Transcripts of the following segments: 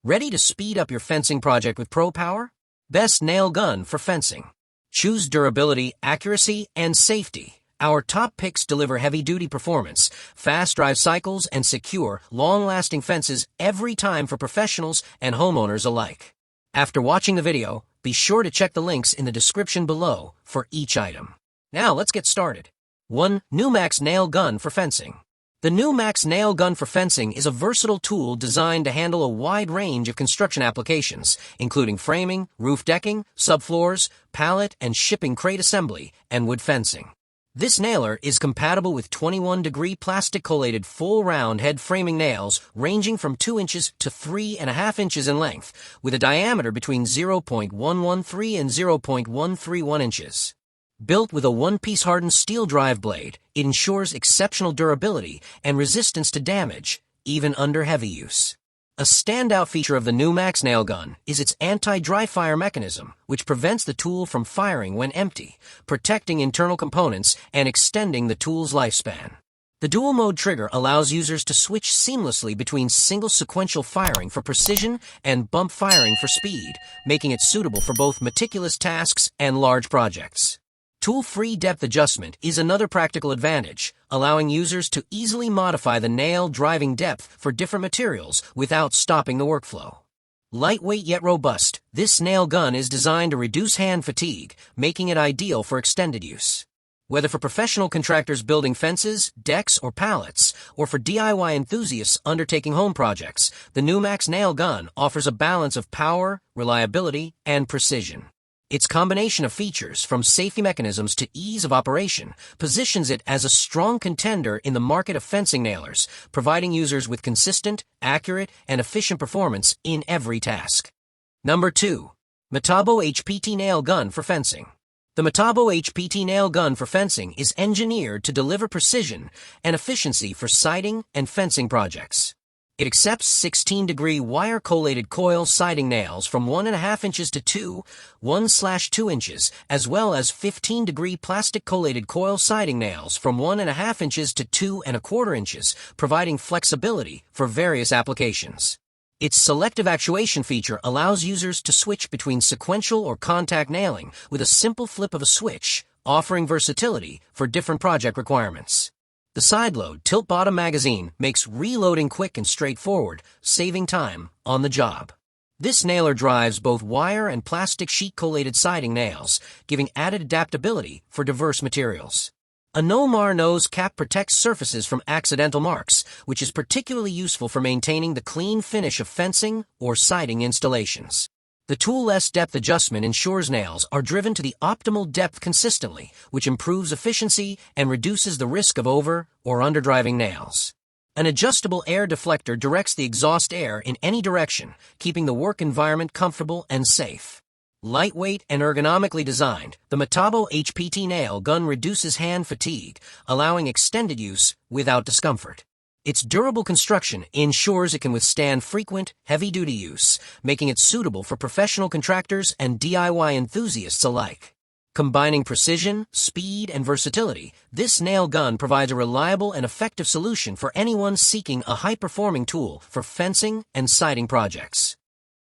Ready to speed up your fencing project with Pro Power? Best nail gun for fencing. Choose durability, accuracy, and safety. Our top picks deliver heavy-duty performance, fast drive cycles, and secure, long-lasting fences every time for professionals and homeowners alike. After watching the video, be sure to check the links in the description below for each item. Now let's get started. 1. NuMax Nail Gun for Fencing. The NuMax Nail Gun for Fencing is a versatile tool designed to handle a wide range of construction applications, including framing, roof decking, subfloors, pallet and shipping crate assembly, and wood fencing. This nailer is compatible with 21-degree plastic collated full-round head framing nails ranging from 2 inches to 3.5 inches in length, with a diameter between 0.113 and 0.131 inches. Built with a one-piece hardened steel drive blade, it ensures exceptional durability and resistance to damage, even under heavy use. A standout feature of the NuMax nail gun is its anti-dry fire mechanism, which prevents the tool from firing when empty, protecting internal components and extending the tool's lifespan. The dual-mode trigger allows users to switch seamlessly between single sequential firing for precision and bump firing for speed, making it suitable for both meticulous tasks and large projects. Tool-free depth adjustment is another practical advantage, allowing users to easily modify the nail driving depth for different materials without stopping the workflow. Lightweight yet robust, this nail gun is designed to reduce hand fatigue, making it ideal for extended use. Whether for professional contractors building fences, decks, or pallets, or for DIY enthusiasts undertaking home projects, the NuMax nail gun offers a balance of power, reliability, and precision. Its combination of features, from safety mechanisms to ease of operation, positions it as a strong contender in the market of fencing nailers, providing users with consistent, accurate, and efficient performance in every task. Number 2. Metabo HPT Nail Gun for Fencing. The Metabo HPT Nail Gun for Fencing is engineered to deliver precision and efficiency for siding and fencing projects. It accepts 16-degree wire-collated coil siding nails from 1.5 inches to 1/2 inches, as well as 15-degree plastic collated coil siding nails from 1.5 inches to 2.25 inches, providing flexibility for various applications. Its selective actuation feature allows users to switch between sequential or contact nailing with a simple flip of a switch, offering versatility for different project requirements. The side-load tilt-bottom magazine makes reloading quick and straightforward, saving time on the job. This nailer drives both wire and plastic sheet collated siding nails, giving added adaptability for diverse materials. A no-mar nose cap protects surfaces from accidental marks, which is particularly useful for maintaining the clean finish of fencing or siding installations. The tool-less depth adjustment ensures nails are driven to the optimal depth consistently, which improves efficiency and reduces the risk of over- or underdriving nails. An adjustable air deflector directs the exhaust air in any direction, keeping the work environment comfortable and safe. Lightweight and ergonomically designed, the Metabo HPT nail gun reduces hand fatigue, allowing extended use without discomfort. Its durable construction ensures it can withstand frequent, heavy-duty use, making it suitable for professional contractors and DIY enthusiasts alike. Combining precision, speed, and versatility, this nail gun provides a reliable and effective solution for anyone seeking a high-performing tool for fencing and siding projects.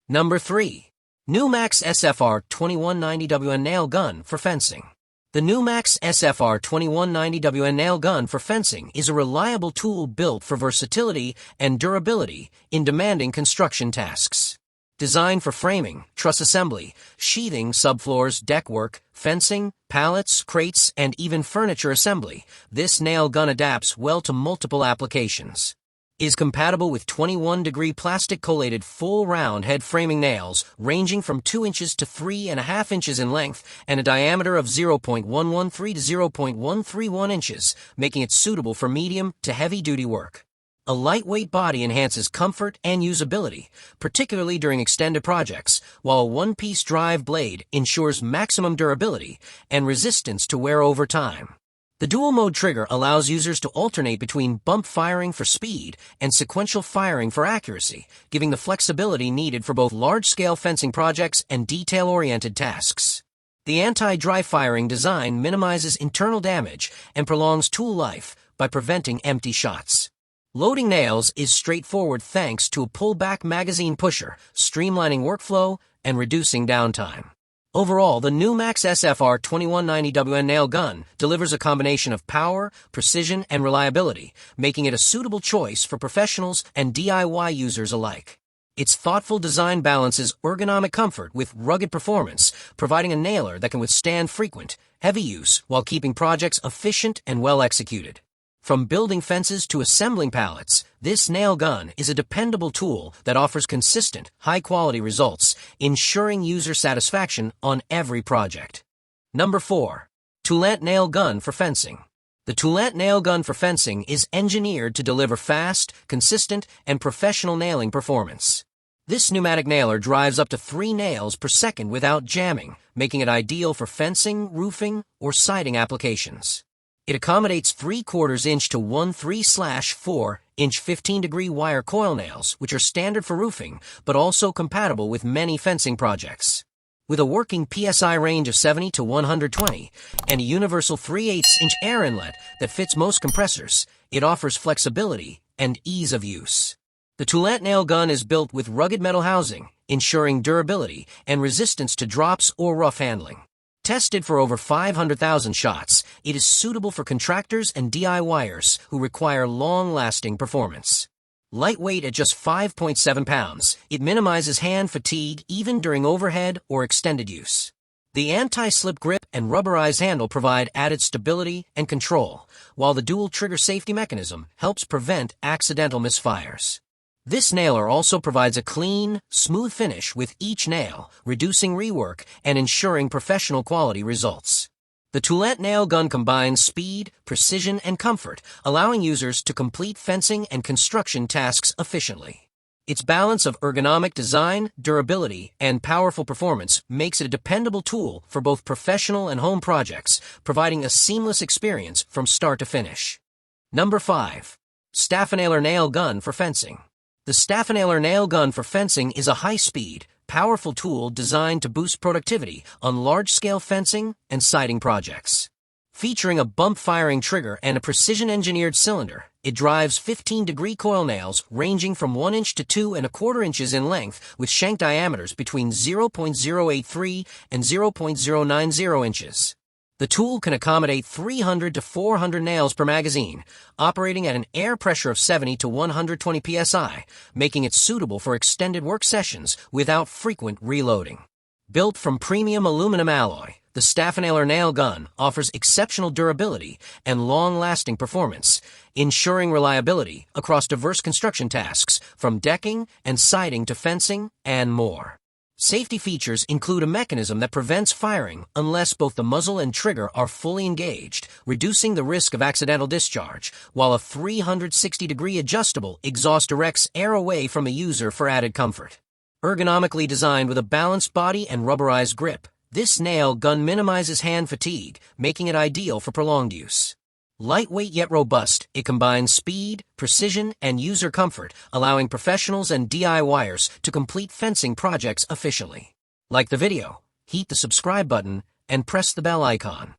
Number 3. NuMax SFR 2190WN Nail Gun for Fencing. The NuMax SFR 2190WN nail gun for fencing is a reliable tool built for versatility and durability in demanding construction tasks. Designed for framing, truss assembly, sheathing, subfloors, deckwork, fencing, pallets, crates, and even furniture assembly, this nail gun adapts well to multiple applications. Is compatible with 21-degree plastic collated full-round head framing nails ranging from 2 inches to 3.5 inches in length and a diameter of 0.113 to 0.131 inches, making it suitable for medium to heavy-duty work. A lightweight body enhances comfort and usability, particularly during extended projects, while a one-piece drive blade ensures maximum durability and resistance to wear over time. The dual-mode trigger allows users to alternate between bump firing for speed and sequential firing for accuracy, giving the flexibility needed for both large-scale fencing projects and detail-oriented tasks. The anti-dry firing design minimizes internal damage and prolongs tool life by preventing empty shots. Loading nails is straightforward thanks to a pull-back magazine pusher, streamlining workflow and reducing downtime. Overall, the NuMax SFR 2190WN nail gun delivers a combination of power, precision, and reliability, making it a suitable choice for professionals and DIY users alike. Its thoughtful design balances ergonomic comfort with rugged performance, providing a nailer that can withstand frequent, heavy use while keeping projects efficient and well executed. From building fences to assembling pallets, this nail gun is a dependable tool that offers consistent, high-quality results, ensuring user satisfaction on every project. Number 4. Toolant nail gun for fencing. The toolant nail gun for fencing is engineered to deliver fast, consistent, and professional nailing performance. This pneumatic nailer drives up to 3 nails per second without jamming, making it ideal for fencing, roofing, or siding applications. It accommodates 3/4 inch to 1/3/4 inch 15-degree wire coil nails, which are standard for roofing, but also compatible with many fencing projects. With a working PSI range of 70 to 120 and a universal 3/8 inch air inlet that fits most compressors, it offers flexibility and ease of use. The toolant nail gun is built with rugged metal housing, ensuring durability and resistance to drops or rough handling. Tested for over 500,000 shots, it is suitable for contractors and DIYers who require long-lasting performance. Lightweight at just 5.7 pounds, it minimizes hand fatigue even during overhead or extended use. The anti-slip grip and rubberized handle provide added stability and control, while the dual trigger safety mechanism helps prevent accidental misfires. This nailer also provides a clean, smooth finish with each nail, reducing rework and ensuring professional quality results. The toolant nail gun combines speed, precision, and comfort, allowing users to complete fencing and construction tasks efficiently. Its balance of ergonomic design, durability, and powerful performance makes it a dependable tool for both professional and home projects, providing a seamless experience from start to finish. Number 5. Stafanailer nail gun for fencing. The Stafanailer nail gun for fencing is a high-speed, powerful tool designed to boost productivity on large-scale fencing and siding projects. Featuring a bump-firing trigger and a precision-engineered cylinder, it drives 15-degree coil nails ranging from 1 inch to 2¼ inches in length with shank diameters between 0.083 and 0.090 inches. The tool can accommodate 300 to 400 nails per magazine, operating at an air pressure of 70 to 120 psi, making it suitable for extended work sessions without frequent reloading. Built from premium aluminum alloy, the Stafanailer nail gun offers exceptional durability and long-lasting performance, ensuring reliability across diverse construction tasks, from decking and siding to fencing and more. Safety features include a mechanism that prevents firing unless both the muzzle and trigger are fully engaged, reducing the risk of accidental discharge, while a 360-degree adjustable exhaust directs air away from a user for added comfort. Ergonomically designed with a balanced body and rubberized grip, this nail gun minimizes hand fatigue, making it ideal for prolonged use. Lightweight yet robust, it combines speed, precision, and user comfort, allowing professionals and DIYers to complete fencing projects efficiently. Like the video, hit the subscribe button, and press the bell icon.